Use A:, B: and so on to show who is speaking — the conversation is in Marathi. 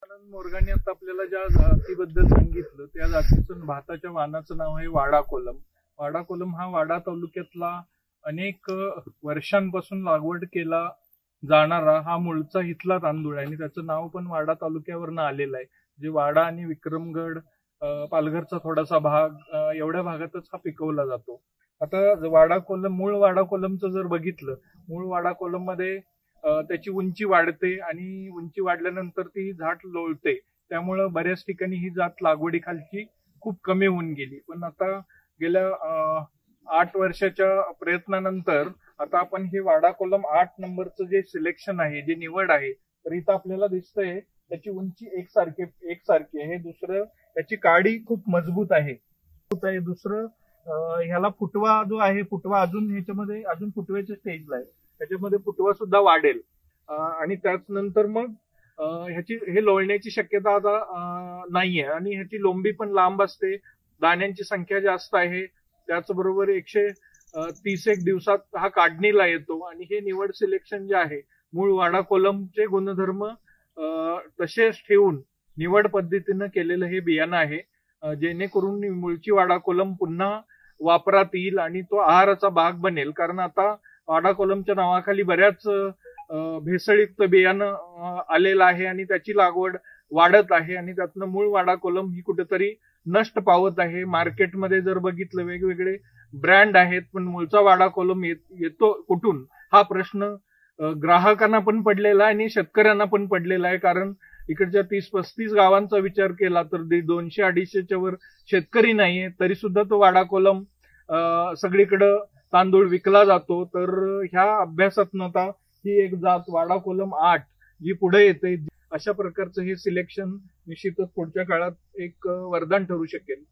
A: आनंद मोरगांनी आता आपल्याला ज्या जातीबद्दल सांगितलं त्या जातीचं भाताच्या वाणाचं नाव आहे वाडा कोलम. वाडा कोलम हा वाडा तालुक्यातला अनेक वर्षांपासून लागवड केला जाणारा हा मूळचा इथला तांदूळ आहे आणि त्याचं नाव पण वाडा तालुक्यावरनं आलेलं आहे. जे वाडा आणि विक्रमगड पालघरचा थोडासा भाग एवढ्या भागातच हा पिकवला जातो. आता वाडा कोलम मूळ वाडा कोलमचं जर बघितलं, मूळ वाडा कोलम मध्ये त्याची उंची वाढते आणि उंची वाढल्यानंतर ती झाड लोळते. त्यामुळं बऱ्याच ठिकाणी ही जात लागवडीखालची खूप कमी होऊन गेली. पण आता गेल्या 8 वर्षाच्या प्रयत्नानंतर आता आपण हे वाडा कोलम 8 नंबरचं जे सिलेक्शन आहे, जे निवड आहे, तर इथं आपल्याला दिसतंय त्याची उंची एकसारखी आहे. दुसरं त्याची काडी खूप मजबूत आहे. दुसरं ह्याला फुटवा जो आहे, फुटवा अजून ह्याच्यामध्ये अजून फुटव्याच्या स्टेजला आहे. त्याच्यामध्ये फुटवा सुद्धा वाढेल आणि त्यानंतर मग हे लोळण्याची शक्यता आता नाहीये आणि ह्याची लोंबी पण लांब असते. दाण्यांची संख्या जास्त आहे. त्याचबरोबर 131 दिवसात हा काढणीला येतो आणि हे निवड सिलेक्शन जे आहे, मूळ वाडा कोलमचे गुणधर्म तसेच ठेवून निवड पद्धतीनं केलेलं हे बियाणं आहे, जेणेकरून मूळची वाडा कोलम पुन्हा वापरात येईल आणि तो आहाराचा भाग बनेल. कारण आता वाडा कोलमच्या नावाखाली बऱ्याच भेसळयुक्त बियाणं आलेलं आहे आणि त्याची लागवड वाढत आहे आणि त्यातनं मूळ वाडा कोलम ही कुठेतरी नष्ट पावत आहे. मार्केटमध्ये जर बघितलं वेगवेगळे ब्रँड आहेत, पण मूळचा वाडा कोलम येतो कुठून हा प्रश्न ग्राहकांना पण पडलेला आहे आणि शेतकऱ्यांना पण पडलेला आहे. कारण इकडच्या 30-35 गावांचा विचार केला तर 200-250च्या वर शेतकरी नाहीये, तरी सुद्धा तो वाडा कोलम सगळीकडं तांदूळ विकला जातो. तर ह्या अभ्यासातनं आता ही एक जात वाडा कोलम 8 जी पुढे येते, अशा प्रकारचं हे सिलेक्शन निश्चितच पुढच्या काळात एक वरदान ठरू शकेल.